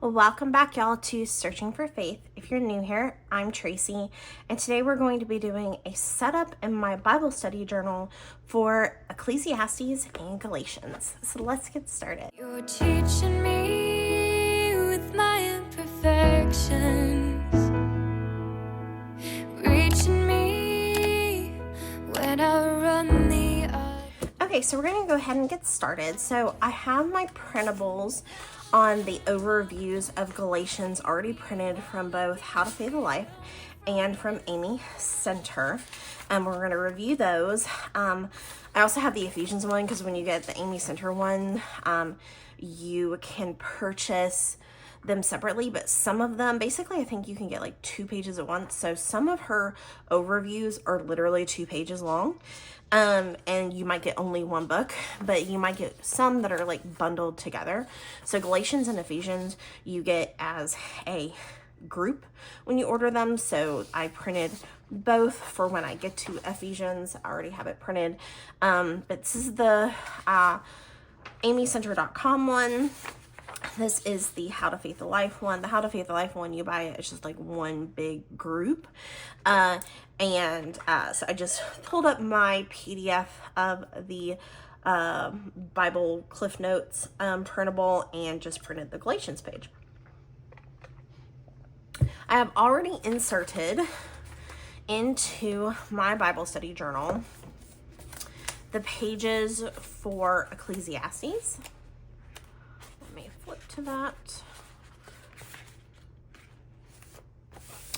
Well, welcome back, y'all, to Searching for Faith. If you're new here, I'm Tracy, and today we're going to be doing a setup in my Bible study journal for Ecclesiastes and Galatians. So let's get started. You're teaching me with my imperfections, reaching me when I run the other. Okay, so we're going to go ahead and get started. So I have my printables on the overviews of Galatians already printed from both How to Faith a Life and from Amy Center. We're going to review those. I also have the Ephesians one because when you get the Amy Center one, you can purchase them separately, but some of them, basically, I think you can get like 2 pages at once. So some of her overviews are literally 2 pages long. And you might get only one book, but you might get some that are like bundled together. So Galatians and Ephesians, you get as a group when you order them. So I printed both for when I get to Ephesians. I already have it printed. But this is the amycenter.com one. This is the How to Faith a Life one. The How to Faith a Life one, you buy it, it's just like one big group. So I just pulled up my PDF of the Bible Cliff Notes printable and just printed the Galatians page. I have already inserted into my Bible study journal the pages for Ecclesiastes. Flip to that.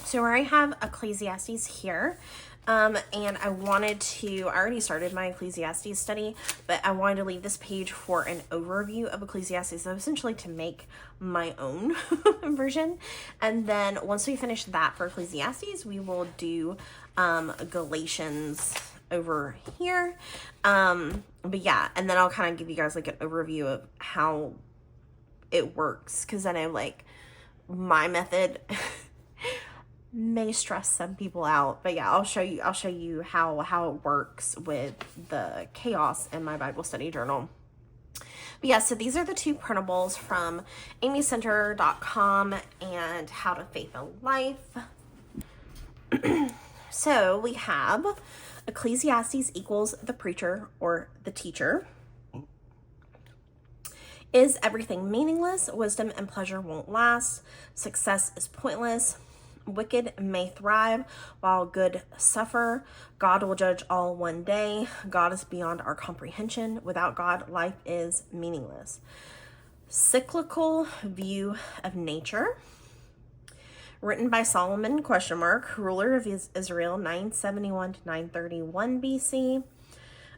So I have Ecclesiastes here, and I already started my Ecclesiastes study, but I wanted to leave this page for an overview of Ecclesiastes, so essentially to make my own version. And then once we finish that for Ecclesiastes, we will do Galatians over here. But yeah, and then I'll kind of give you guys like an overview of how it works, because I know like my method may stress some people out, but yeah, I'll show you how it works with the chaos in my Bible study journal. But yeah, so these are the 2 printables from amycenter.com and How to Faith a Life. So we have Ecclesiastes equals the preacher or the teacher. Is everything meaningless? Wisdom and pleasure won't last. Success is pointless. Wicked may thrive while good suffer. God will judge all one day. God is beyond our comprehension. Without God, life is meaningless. Cyclical view of nature. Written by Solomon, ruler of Israel, 971 to 931 BC.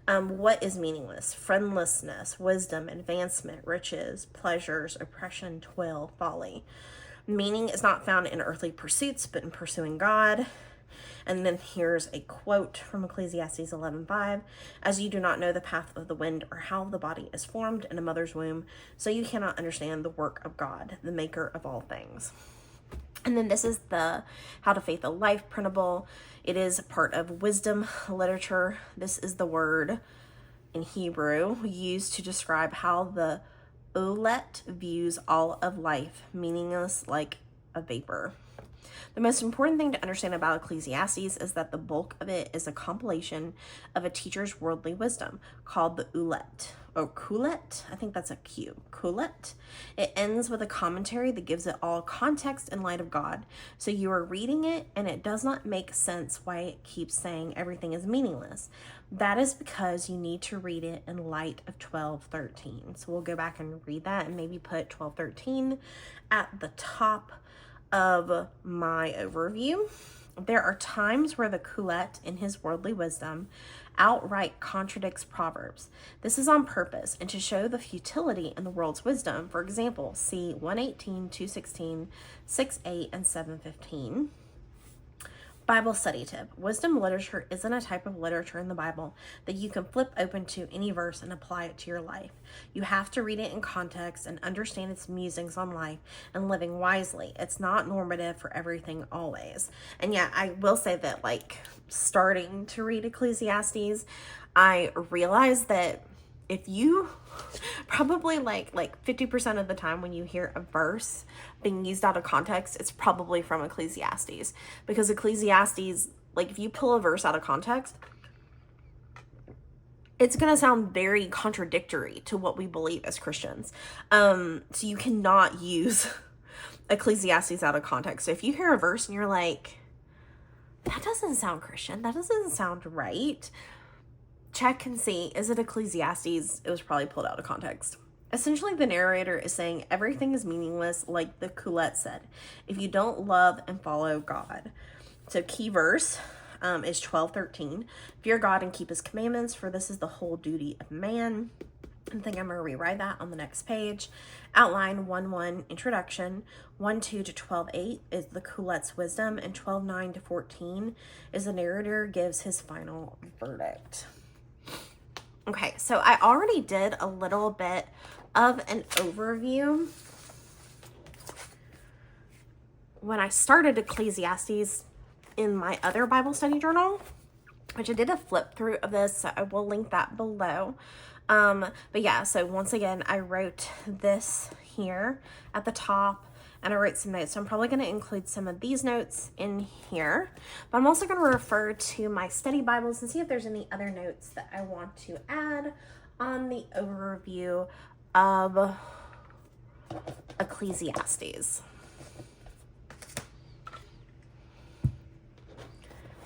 What is meaningless? Friendlessness, wisdom, advancement, riches, pleasures, oppression, toil, folly. Meaning is not found in earthly pursuits, but in pursuing God. And then here's a quote from Ecclesiastes 11:5. As you do not know the path of the wind or how the body is formed in a mother's womb, so you cannot understand the work of God, the maker of all things. And then this is the How to Faith a Life printable. It is part of wisdom literature. This is the word in Hebrew used to describe how the Ulet views all of life, meaningless like a vapor. The most important thing to understand about Ecclesiastes is that the bulk of it is a compilation of a teacher's worldly wisdom called the Ulet, or Kulet. I think that's a Q. Kulet. It ends with a commentary that gives it all context in light of God. So you are reading it and it does not make sense why it keeps saying everything is meaningless. That is because you need to read it in light of 12:13. So we'll go back and read that and maybe put 12:13 at the top of my overview. There are times where the Kulet in his worldly wisdom outright contradicts Proverbs. This is on purpose and to show the futility in the world's wisdom. For example, see 118, 216, 6:8, and 7:15. Bible study tip. Wisdom literature isn't a type of literature in the Bible that you can flip open to any verse and apply it to your life. You have to read it in context and understand its musings on life and living wisely. It's not normative for everything always. And yeah, I will say that like starting to read Ecclesiastes, I realized that if you probably like 50% of the time when you hear a verse being used out of context, it's probably from Ecclesiastes, because Ecclesiastes, like if you pull a verse out of context, it's going to sound very contradictory to what we believe as Christians. So you cannot use Ecclesiastes out of context. So if you hear a verse and you're like, that doesn't sound Christian, that doesn't sound right, check and see, is it Ecclesiastes? It was probably pulled out of context. Essentially, the narrator is saying everything is meaningless, like the Coulette said, if you don't love and follow God. So key verse is 12:13. Fear God and keep his commandments, for this is the whole duty of man. I think I'm going to rewrite that on the next page. Outline 1:1, introduction. 1:2 to 12:8 is the Coulette's wisdom, and 12:9 to 14 is the narrator gives his final verdict. Okay, so I already did a little bit of an overview when I started Ecclesiastes in my other Bible study journal, which I did a flip through of this, so I will link that below. But yeah, so once again, I wrote this here at the top, and I wrote some notes. So I'm probably going to include some of these notes in here, but I'm also going to refer to my study Bibles and see if there's any other notes that I want to add on the overview of Ecclesiastes.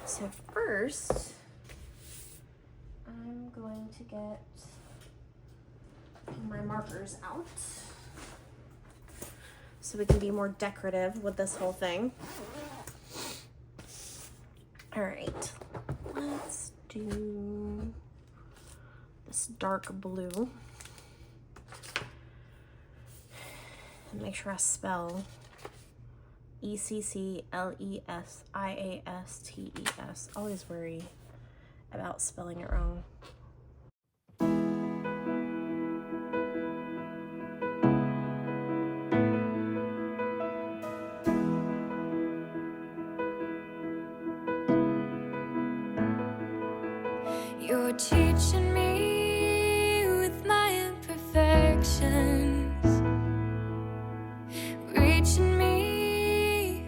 So first, I'm going to get my markers out so we can be more decorative with this whole thing. All right, let's do this dark blue and make sure I spell Ecclesiastes. Always worry about spelling it wrong. You're teaching me with my imperfections, reaching me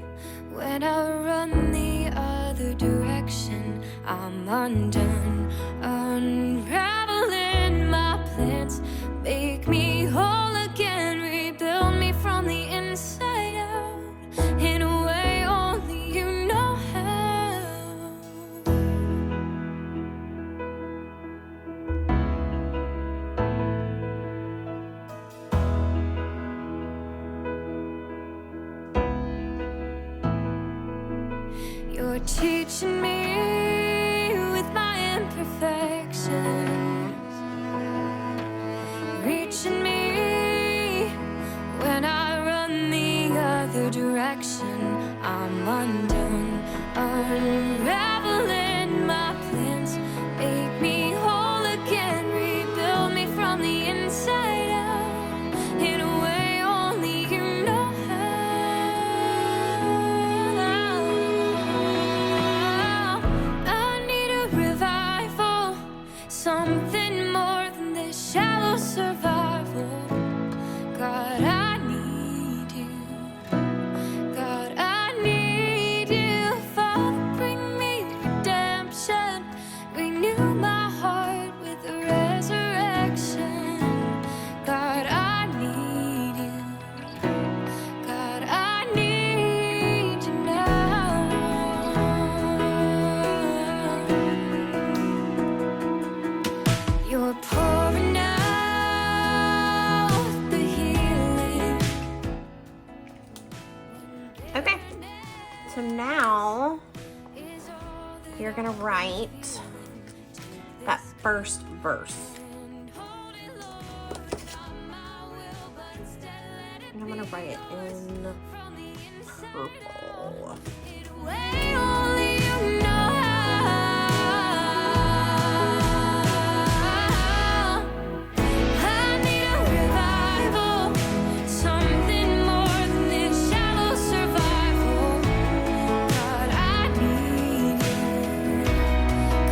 when I run the other direction. I'm undone, unraveling my plans. Make me whole again, rebuild me from the inside out, in a way only you know how. You're teaching me with my imperfections, reaching me when I run the other direction. I'm undone, unraveling my plans. Make me whole again, rebuild me from the inside out, in a way only you know how. I need a revival, something more than this shallow survival. God, I need you. God, I need you. Father, bring me redemption. Renew my heart with a resurrection. God, I need you. God, I need you now. You're pouring out the healing. Okay, so now you're gonna write that first verse. And I'm gonna write it in purple. Way only you know how. I need a revival, something more than this shallow survival. God, I need you.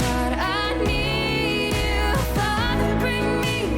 God, I need you. Father, bring me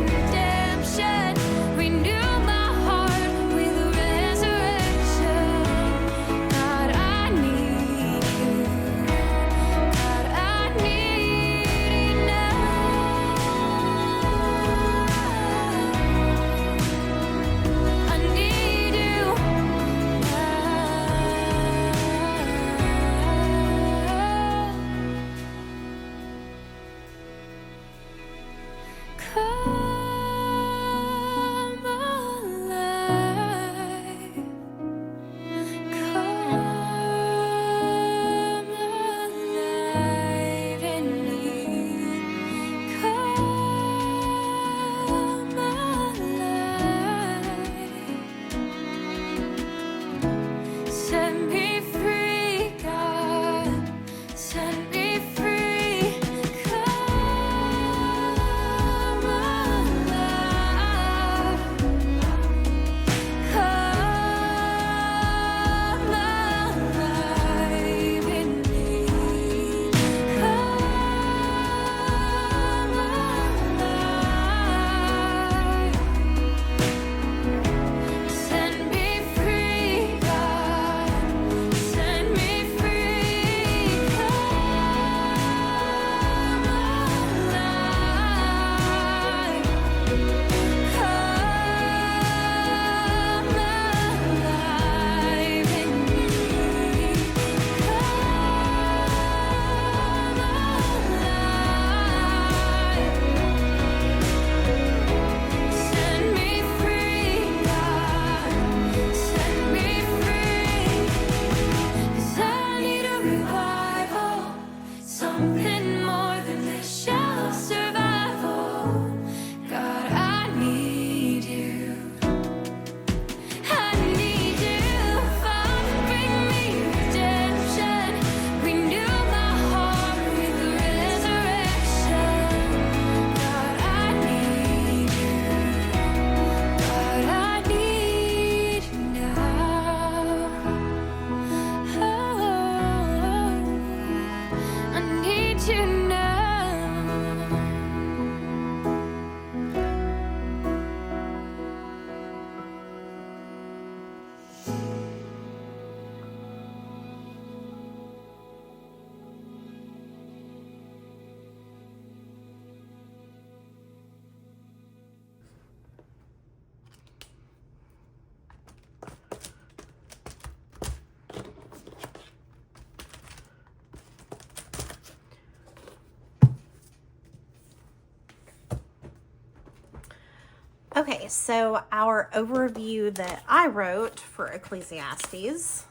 Okay, so our overview that I wrote for Ecclesiastes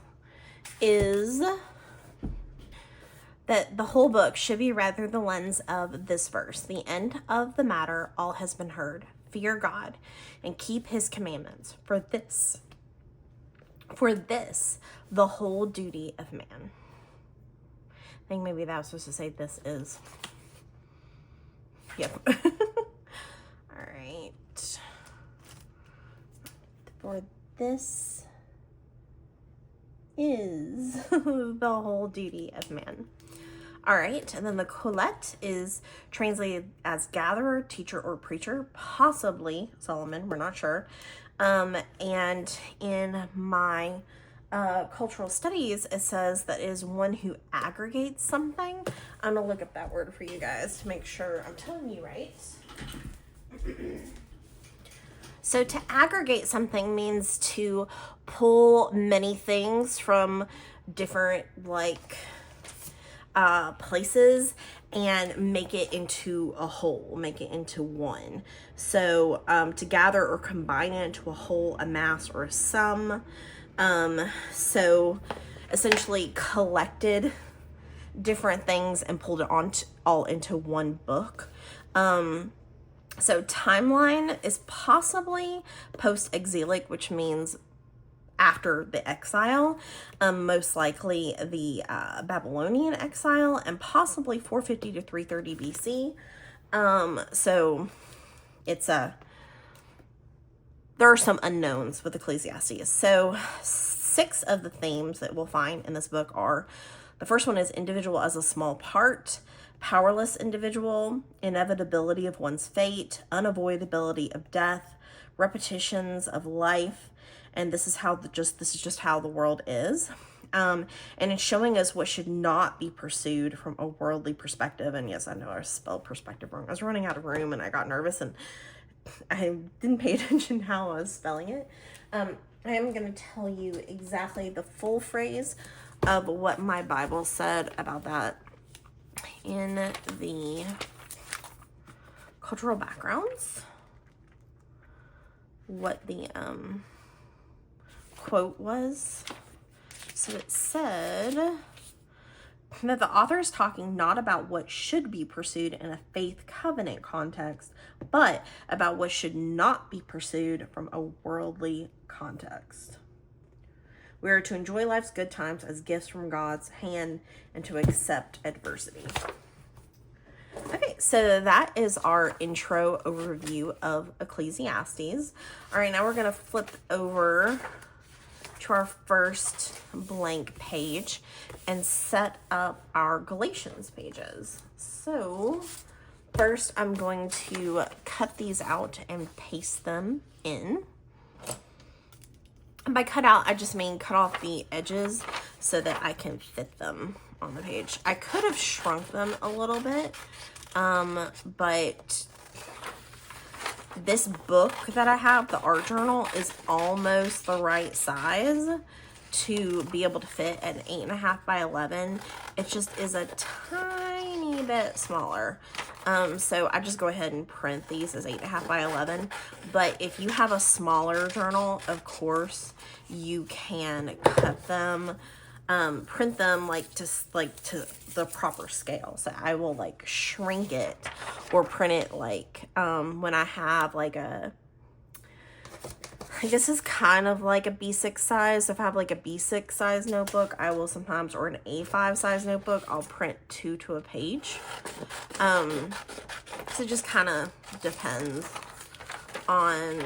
is that the whole book should be read through the lens of this verse. The end of the matter, all has been heard. Fear God and keep his commandments. For this, the whole duty of man. I think maybe that was supposed to say this is. Yep. All right. For this is the whole duty of man. All right, and then the Colette is translated as gatherer, teacher, or preacher, possibly Solomon, we're not sure. And in my cultural studies, it says that is one who aggregates something. I'm gonna look up that word for you guys to make sure I'm telling you right. So to aggregate something means to pull many things from different places and make it into a whole, make it into one. So to gather or combine it into a whole, a mass, or a sum. So essentially collected different things and pulled it all into one book. So timeline is possibly post-exilic, which means after the exile, most likely the Babylonian exile, and possibly 450 to 330 BC. So it's there are some unknowns with Ecclesiastes. So 6 of the themes that we'll find in this book are, the first one is individual as a small part, powerless individual, inevitability of one's fate, unavoidability of death, repetitions of life, and this is just how the world is. And it's showing us what should not be pursued from a worldly perspective. And yes, I know I spelled perspective wrong. I was running out of room and I got nervous and I didn't pay attention how I was spelling it. I am going to tell you exactly the full phrase of what my Bible said about that in the cultural backgrounds. What the quote was. So it said that the author is talking not about what should be pursued in a faith covenant context, but about what should not be pursued from a worldly context. We are to enjoy life's good times as gifts from God's hand and to accept adversity. Okay, so that is our intro overview of Ecclesiastes. All right, now we're going to flip over to our first blank page and set up our Galatians pages. So first I'm going to cut these out and paste them in. And by cut out, I just mean cut off the edges so that I can fit them on the page. I could have shrunk them a little bit, but this book that I have, the art journal, is almost the right size to be able to fit an 8.5 by 11. It just is a tiny bit smaller. So I just go ahead and print these as 8.5 by 11. But if you have a smaller journal, of course, you can cut them, print them to the proper scale. So I will shrink it or print it when I have I guess it's kind of like a B6 size. If I have a B6 size notebook, I will sometimes, or an A5 size notebook, I'll print 2 to a page. So it just kind of depends on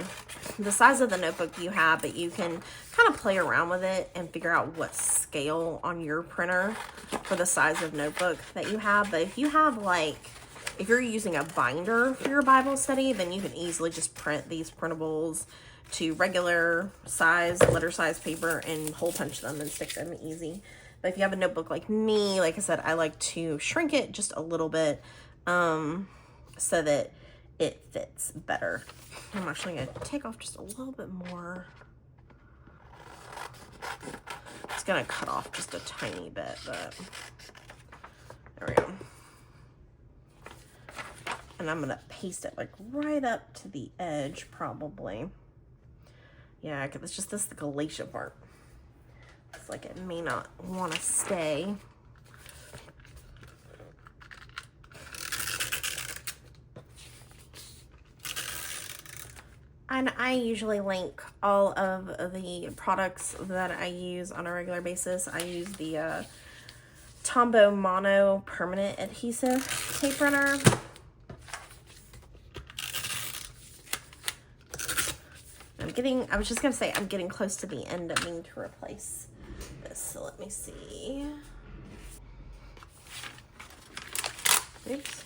the size of the notebook you have, but you can kind of play around with it and figure out what scale on your printer for the size of notebook that you have. But if you have if you're using a binder for your Bible study, then you can easily just print these printables to regular size, letter size paper and hole punch them and stick them easy. But if you have a notebook like me, like I said, I like to shrink it just a little bit so that it fits better. I'm actually going to take off just a little bit more. It's going to cut off just a tiny bit, but there we go. And I'm going to paste it like right up to the edge probably. Yeah, it's just the Galatia part. It's like it may not want to stay. And I usually link all of the products that I use on a regular basis. I use the Tombow Mono Permanent Adhesive Tape Runner. I was just going to say, I'm getting close to the end of needing to replace this. So let me see. Oops.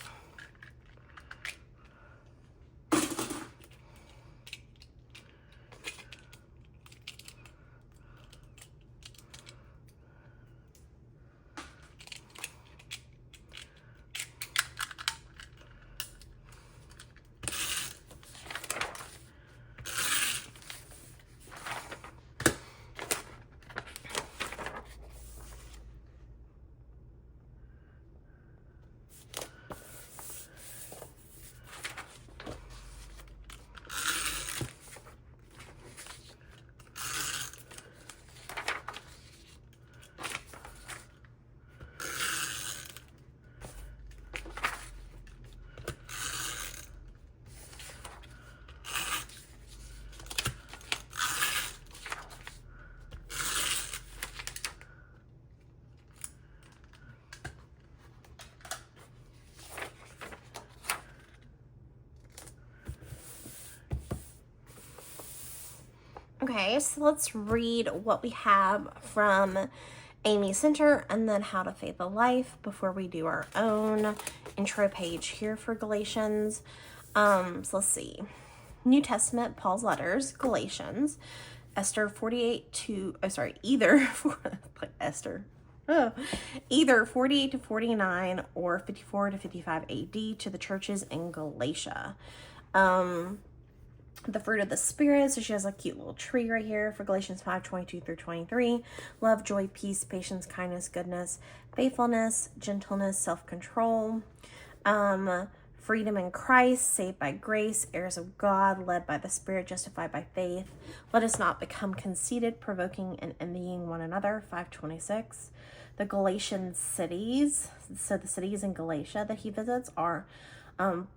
Okay, so let's read what we have from Amy Center and then How to Faith a Life before we do our own intro page here for Galatians. So let's see. New Testament, Paul's letters, Galatians, either 48 to 49 or 54 to 55 AD to the churches in Galatia. The fruit of the Spirit, so she has a cute little tree right here for Galatians 5:22 through 23. Love, joy, peace, patience, kindness, goodness, faithfulness, gentleness, self-control. Freedom in Christ, saved by grace, heirs of God, led by the Spirit, justified by faith. Let us not become conceited, provoking and envying one another. 5:26. The Galatian cities, so the cities in Galatia that he visits are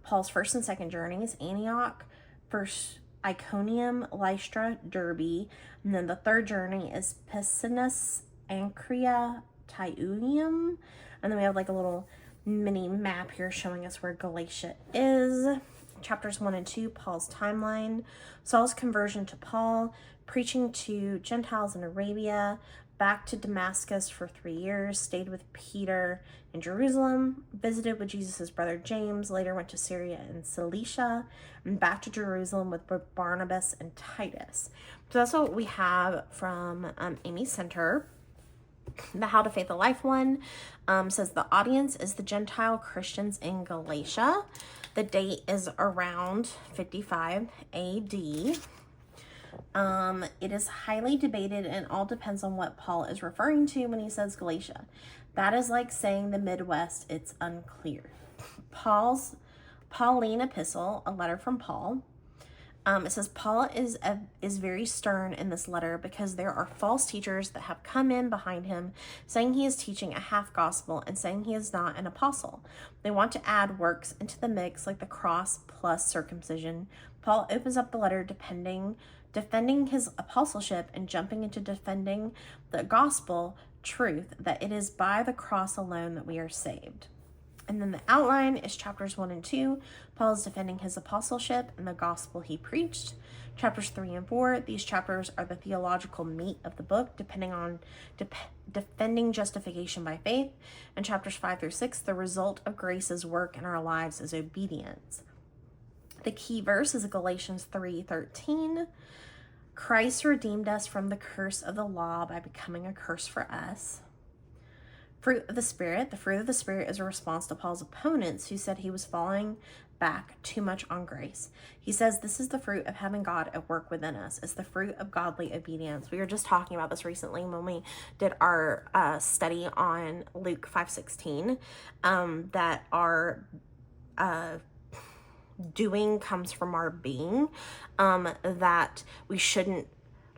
Paul's first and second journeys: Antioch, first Iconium, Lystra, Derbe, and then the third journey is Picenus, Ancria, Tyunium, and then we have like a little mini map here showing us where Galatia is. Chapters 1 and 2, Paul's timeline, Saul's conversion to Paul, preaching to Gentiles in Arabia, back to Damascus for 3 years, stayed with Peter in Jerusalem, visited with Jesus' brother James, later went to Syria and Cilicia, and back to Jerusalem with Barnabas and Titus. So that's what we have from Amy Center. The How to Faith a Life one says the audience is the Gentile Christians in Galatia. The date is around 55 AD. It is highly debated and all depends on what Paul is referring to when he says Galatia. That is like saying the Midwest, it's unclear. Paul's Pauline epistle, a letter from Paul. It says Paul is very stern in this letter because there are false teachers that have come in behind him saying he is teaching a half gospel and saying he is not an apostle. They want to add works into the mix like the cross plus circumcision. Paul opens up the letter defending his apostleship and jumping into defending the gospel truth that it is by the cross alone that we are saved. And then the outline is chapters 1 and 2. Paul is defending his apostleship and the gospel he preached. Chapters 3 and 4, these chapters are the theological meat of the book, depending on defending justification by faith. And chapters 5 through 6, the result of grace's work in our lives is obedience. The key verse is Galatians 3:13. Christ redeemed us from the curse of the law by becoming a curse for us. Fruit of the Spirit. The fruit of the Spirit is a response to Paul's opponents who said he was falling back too much on grace. He says this is the fruit of having God at work within us. It's the fruit of godly obedience. We were just talking about this recently when we did our study on Luke 5:16, that our doing comes from our being, that we shouldn't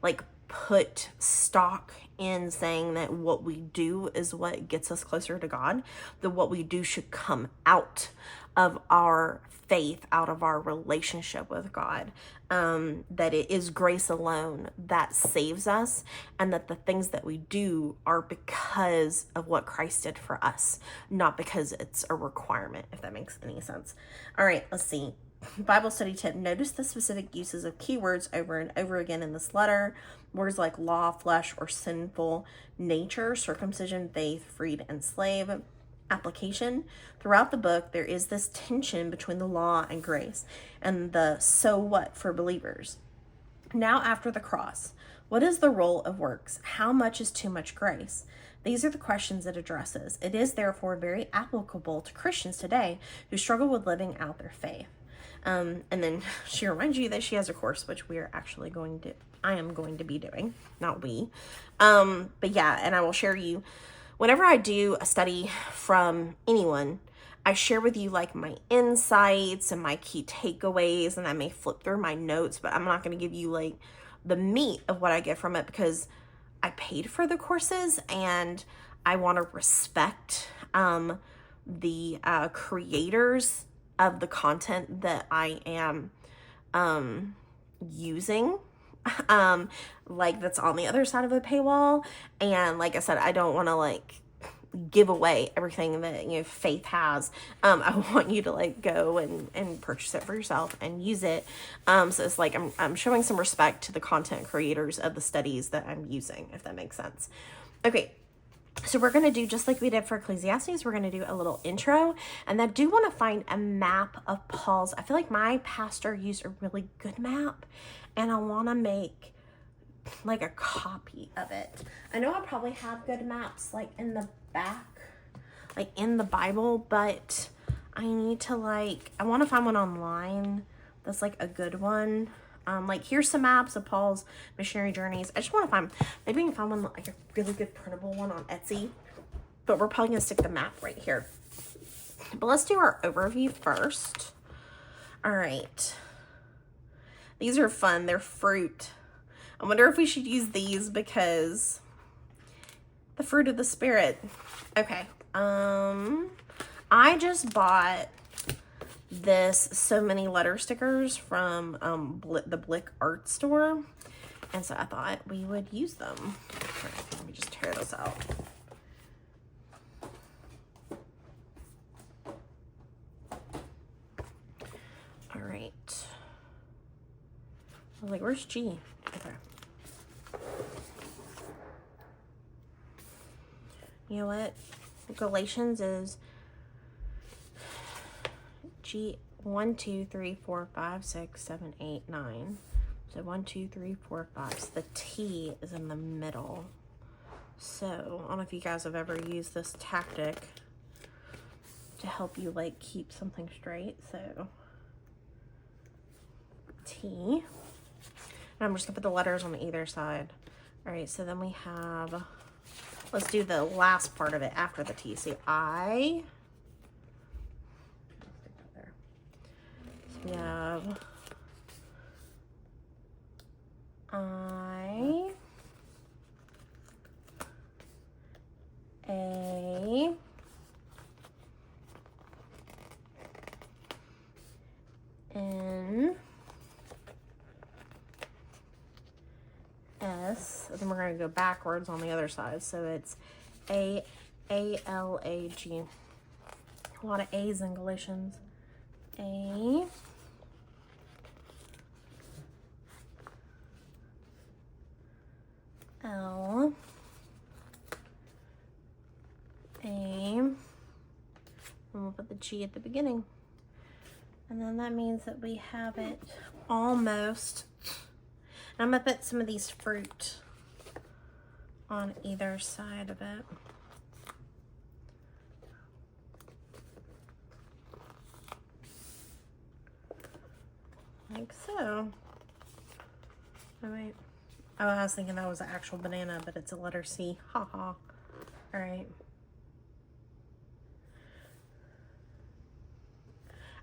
like put stock in saying that what we do is what gets us closer to God, that what we do should come out of our faith, out of our relationship with God, that it is grace alone that saves us, and that the things that we do are because of what Christ did for us, not because it's a requirement, if that makes any sense. All right, let's see. Bible study tip. Notice the specific uses of keywords over and over again in this letter. Words like law, flesh, or sinful nature, circumcision, faith, freed, and slave. Application. Throughout the book, there is this tension between the law and grace, and the so what for believers. Now, after the cross, what is the role of works? How much is too much grace? These are the questions it addresses. It is therefore very applicable to Christians today who struggle with living out their faith. And then she reminds you that she has a course, which we are actually I am going to be doing, not we. But yeah, and I will share you, whenever I do a study from anyone, I share with you like my insights and my key takeaways, and I may flip through my notes, but I'm not going to give you like the meat of what I get from it, because I paid for the courses and I want to respect the creators of the content that I am using, like that's on the other side of the paywall. And like I said, I don't want to like give away everything that, you know, Faith has. I want you to like go and purchase it for yourself and use it. So it's like I'm showing some respect to the content creators of the studies that I'm using, if that makes sense. Okay. So we're going to do just like we did for Ecclesiastes. We're going to do a little intro, and I do want to find a map of Paul's. I feel like my pastor used a really good map, and I want to make like a copy of it. I know I probably have good maps like in the back, like in the Bible, but I need to I want to find one online that's like a good one. Like here's some maps of Paul's missionary journeys. I just want to find, maybe we can find one like a really good printable one on Etsy, but we're probably gonna stick the map right here. But let's do our overview first. All right, these are fun. They're fruit. I wonder if we should use these because the fruit of the Spirit. Okay. I just bought this so many letter stickers from the Blick art store, and so I thought we would use them. All right, let me just tear this out. All right, I was like, where's G? Okay, you know what, Galatians is G 1, 2, 3, 4, 5, 6, 7, 8, 9. So 1, 2, 3, 4, 5. So the T is in the middle. So I don't know if you guys have ever used this tactic to help you like keep something straight. So T. And I'm just gonna put the letters on either side. All right, so then we have, let's do the last part of it after the T. So I. We have I, A, N, S, and then we're going to go backwards on the other side. So it's A, L, A, G. A lot of A's in Galatians. A, L, A, and we'll put the G at the beginning. And then that means that we have it almost. I'm going to put some of these fruit on either side of it. Like so. Oh, wait. Oh, I was thinking that was an actual banana, but it's a letter C. Ha ha. All right.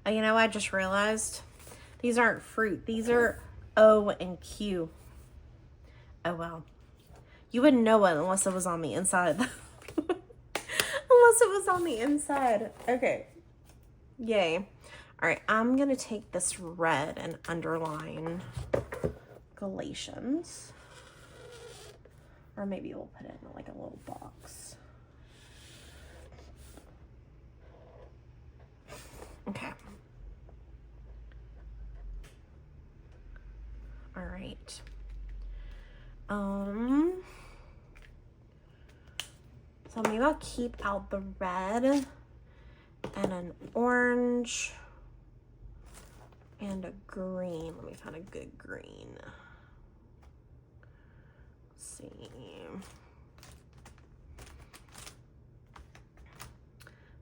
Oh, you know, I just realized these aren't fruit. These are O and Q. Oh, well. You wouldn't know it unless it was on the inside. Unless it was on the inside. Okay. Yay. All right, I'm going to take this red and underline Galatians. Or maybe we'll put it in like a little box. Okay. All right. So maybe I'll keep out the red and an orange and a green. Let me find a good green. Let's see.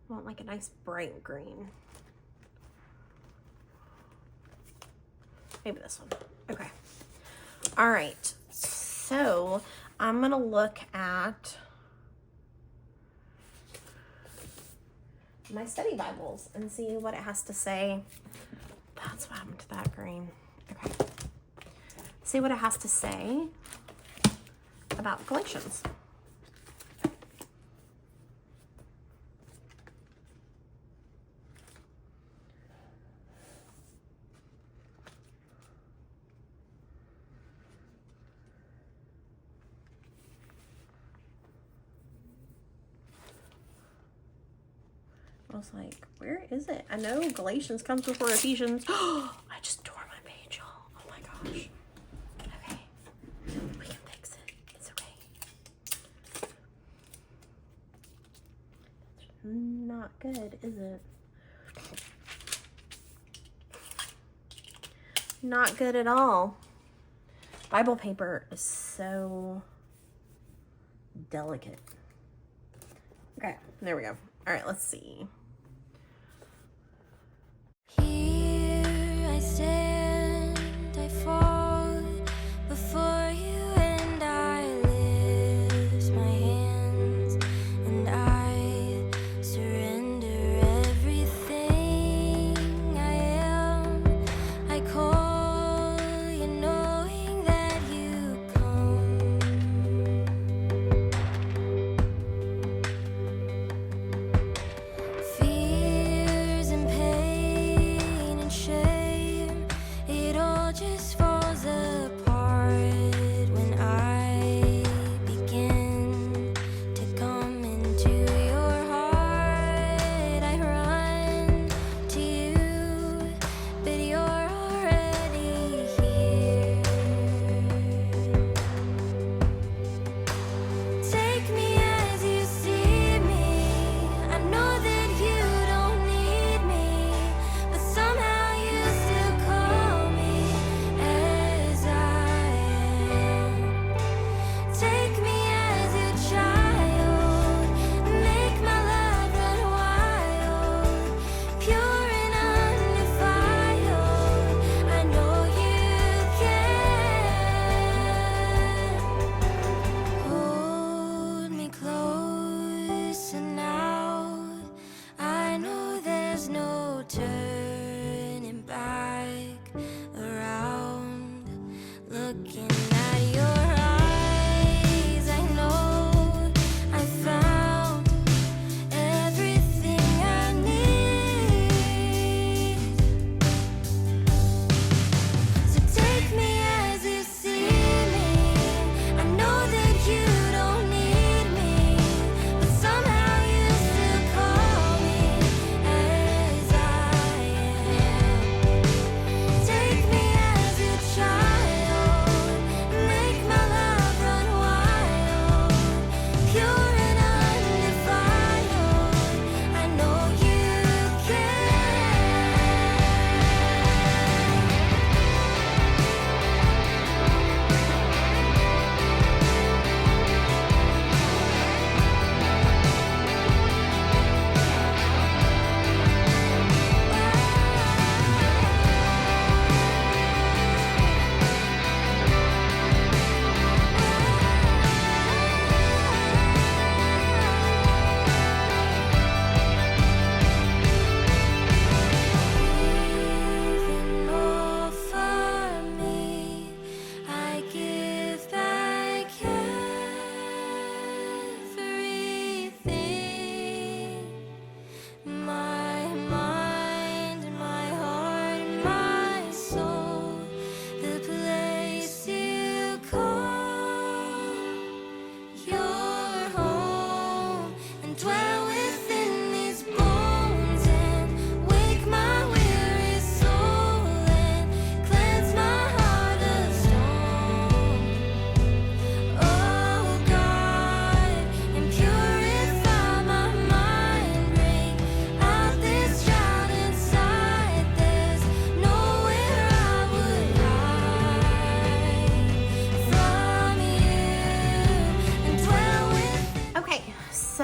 I want like a nice bright green. Maybe this one. Okay. All right. So I'm going to look at my study Bibles and see what it has to say. That's what happened to that green. Okay. See what it has to say about Galatians. I was like, where is it? I know Galatians comes before Ephesians. I just tore my page, y'all. Oh my gosh. Okay. We can fix it. It's okay. It's not good, is it? Not good at all. Bible paper is so delicate. Okay, there we go. All right, let's see. Here I stand, I fall before you, and I lift my hands, and I surrender everything I am. I call you, knowing that you come. Fears and pain and shame, it all just falls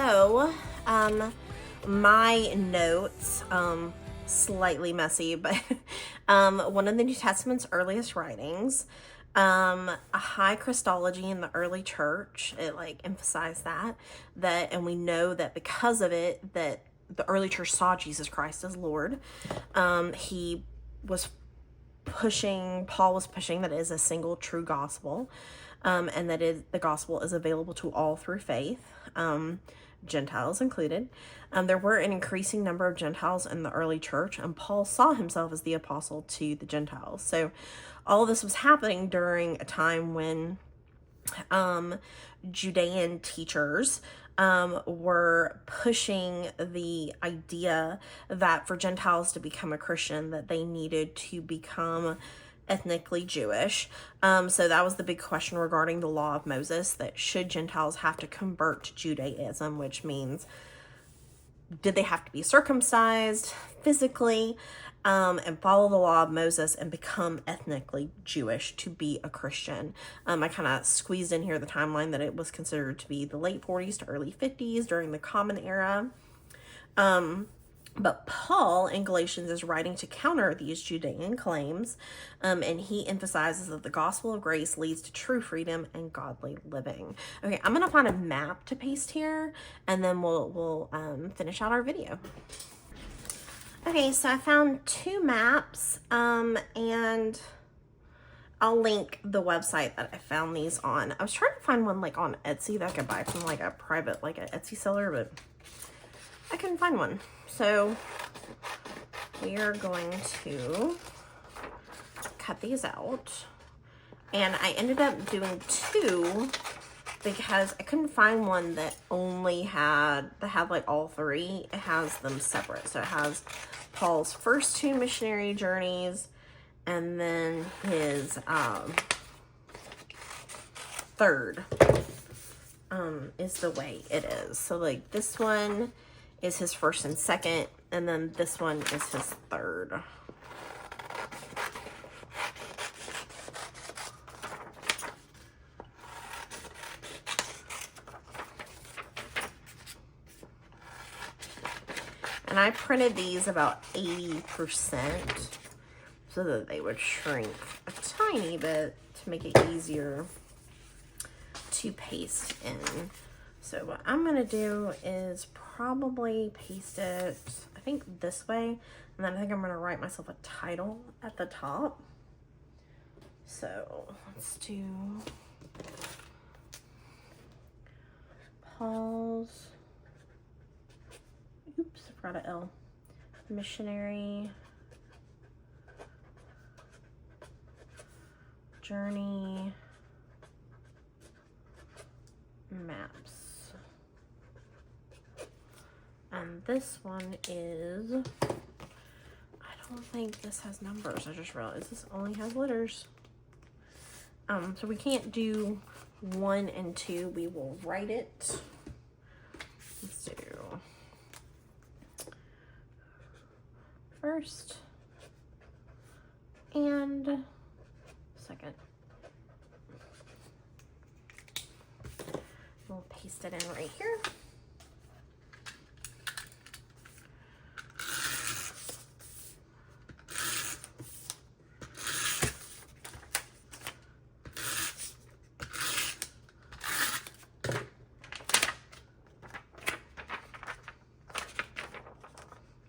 So, my notes, slightly messy, but one of the New Testament's earliest writings, a high Christology in the early church. It like emphasized that, and we know that because of it, that the early church saw Jesus Christ as Lord. He was Paul was pushing that it is a single true gospel, and that the gospel is available to all through faith, Gentiles included. There were an increasing number of Gentiles in the early church, and Paul saw himself as the apostle to the Gentiles. So all of this was happening during a time when Judean teachers were pushing the idea that for Gentiles to become a Christian, that they needed to become ethnically Jewish. So that was the big question regarding the law of Moses, that should Gentiles have to convert to Judaism, which means did they have to be circumcised physically and follow the law of Moses and become ethnically Jewish to be a Christian. I kind of squeezed in here the timeline that it was considered to be the late 40s to early 50s during the Common Era. But Paul in Galatians is writing to counter these Judean claims, and he emphasizes that the gospel of grace leads to true freedom and godly living. Okay, I'm going to find a map to paste here, and then we'll finish out our video. Okay, so I found 2 maps, and I'll link the website that I found these on. I was trying to find one like on Etsy that I could buy from like a private, like an Etsy seller, but I couldn't find one. So we are going to cut these out, and I ended up doing 2 because I couldn't find one that had like all 3. It has them separate. So it has Paul's first 2 missionary journeys, and then his third is the way it is. So like this one is his first and second, and then this one is his third. And I printed these about 80% so that they would shrink a tiny bit to make it easier to paste in. So what I'm going to do is probably paste it, I think this way, and then I think I'm going to write myself a title at the top. So let's do Paul's, oops, I forgot an L, missionary journey maps. And this one is, I don't think this has numbers. I just realized this only has letters. So we can't do 1 and 2. We will write it. Let's do first and second. We'll paste it in right here.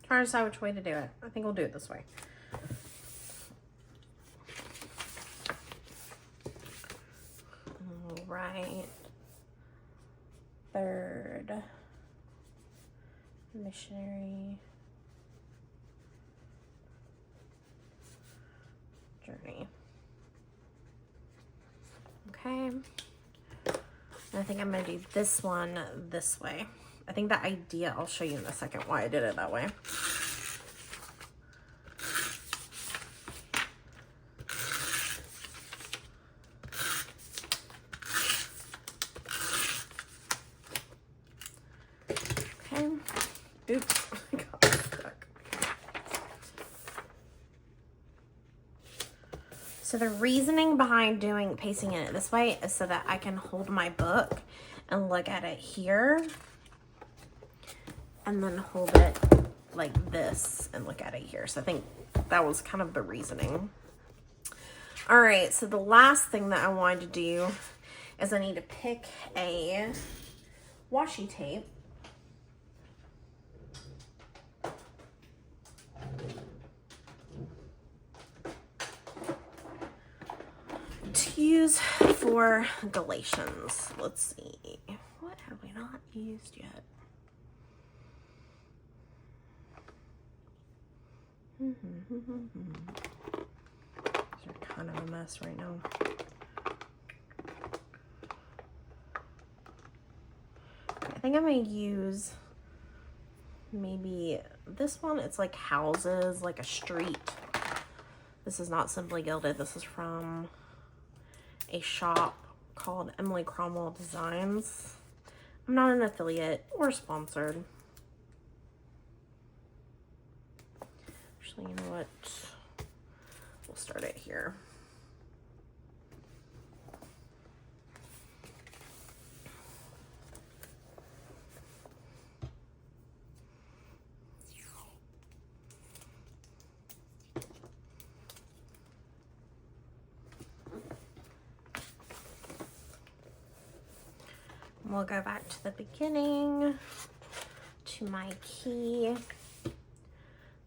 Trying to decide which way to do it. I think we'll do it this way. All right. Third missionary journey. Okay. And I think I'm going to do this one this way. I think the idea, I'll show you in a second why I did it that way. Okay. Oops. I got stuck. So the reasoning behind pasting it this way is so that I can hold my book and look at it here and then hold it like this and look at it here. So I think that was kind of the reasoning. All right, so the last thing that I wanted to do is I need to pick a washi tape. To use for Galatians. Let's see. What have we not used yet? These are kind of a mess right now. I think I'm going to use maybe this one. It's like houses, like a street. This is not Simply Gilded. This is from a shop called Emily Cromwell Designs. I'm not an affiliate or sponsored. Actually, you know what? We'll start it here. We'll go back to the beginning, to my key.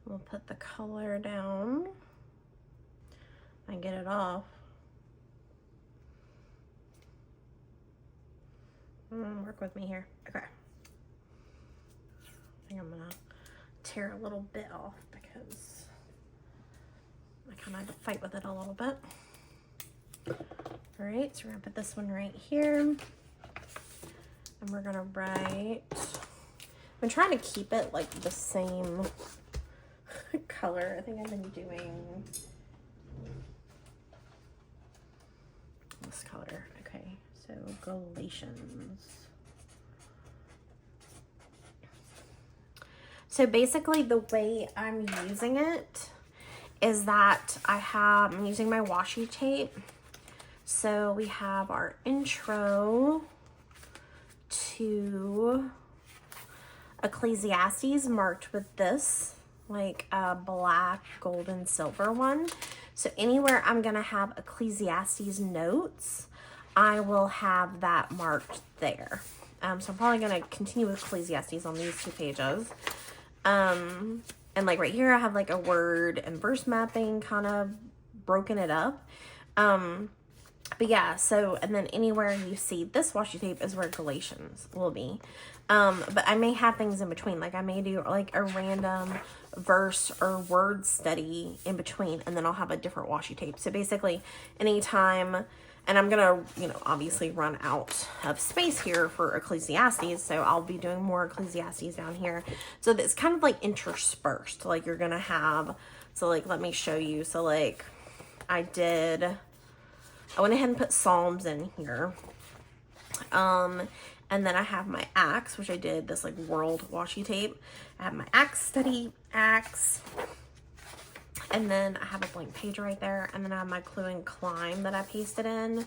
We'll put the color down and get it off. Work with me here. Okay. I think I'm gonna tear a little bit off because I kind of had to fight with it a little bit. All right, so we're gonna put this one right here. And we're gonna write, I'm trying to keep it like the same color. I think I've been doing this color. Okay, so Galatians. So basically the way I'm using it is that I'm using my washi tape. So we have our intro to Ecclesiastes marked with this, like a black, gold, and silver one. So anywhere I'm gonna have Ecclesiastes notes, I will have that marked there. So I'm probably gonna continue with Ecclesiastes on these 2 pages. And like right here, I have like a word and verse mapping, kind of broken it up. But yeah, so, and then anywhere you see this washi tape is where Galatians will be. But I may have things in between. Like I may do like a random verse or word study in between, and then I'll have a different washi tape. So basically anytime, and I'm gonna, you know, obviously run out of space here for Ecclesiastes, so I'll be doing more Ecclesiastes down here. So it's kind of like interspersed. Like you're gonna have, so like, let me show you. So like I went ahead and put Psalms in here. And then I have my Acts, which I did this like world washi tape. I have my Acts study, Acts. And then I have a blank page right there. And then I have my Clue and Climb that I pasted in.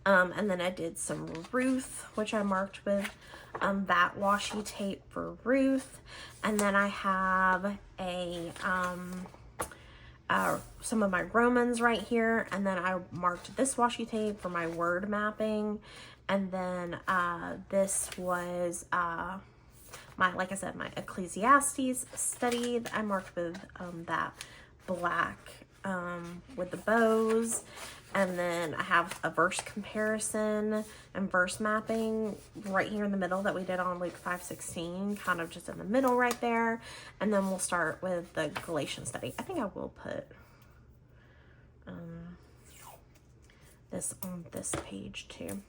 And then I did some Ruth, which I marked with that washi tape for Ruth. And then I have some of my Romans right here, and then I marked this washi tape for my word mapping, and then this was like I said, my Ecclesiastes study that I marked with that black with the bows. And then I have a verse comparison and verse mapping right here in the middle that we did on Luke 5:16, kind of just in the middle right there. And then we'll start with the Galatians study. I think I will put this on this page too.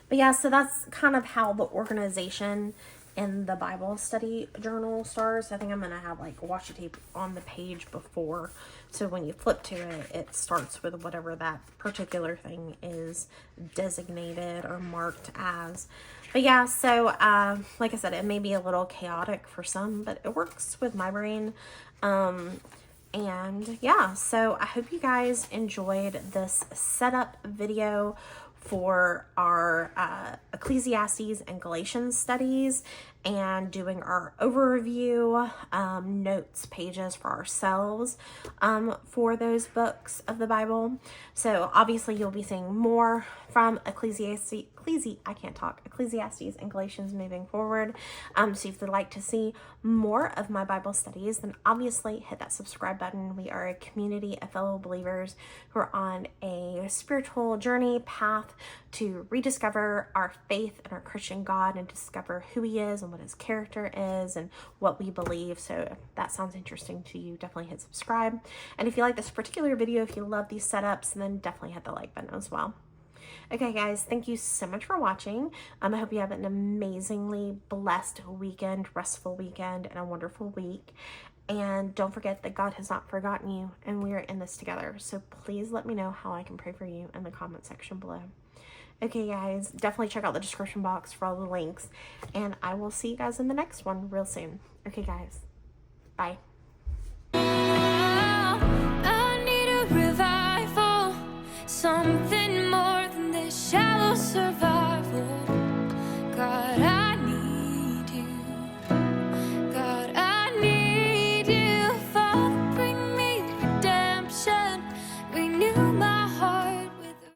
But yeah, so that's kind of how the organization in the Bible study journal starts. I think I'm going to have like washi tape on the page before. So when you flip to it, it starts with whatever that particular thing is designated or marked as. But yeah, so like I said, it may be a little chaotic for some, but it works with my brain. And yeah, so I hope you guys enjoyed this setup video for our Ecclesiastes and Galatians studies and doing our overview notes pages for ourselves for those books of the Bible. So obviously you'll be seeing more from Ecclesiastes and Galatians moving forward. So if you'd like to see more of my Bible studies, then obviously hit that subscribe button. We are a community of fellow believers who are on a spiritual journey path to rediscover our faith in our Christian God and discover who he is and what his character is and what we believe. So if that sounds interesting to you, definitely hit subscribe. And if you like this particular video, if you love these setups, then definitely hit the like button as well. Okay, guys, thank you so much for watching. I hope you have an amazingly blessed weekend, restful weekend, and a wonderful week. And don't forget that God has not forgotten you, and we are in this together. So please let me know how I can pray for you in the comment section below. Okay, guys, definitely check out the description box for all the links. And I will see you guys in the next one real soon. Okay, guys, bye. I need a revival, something more.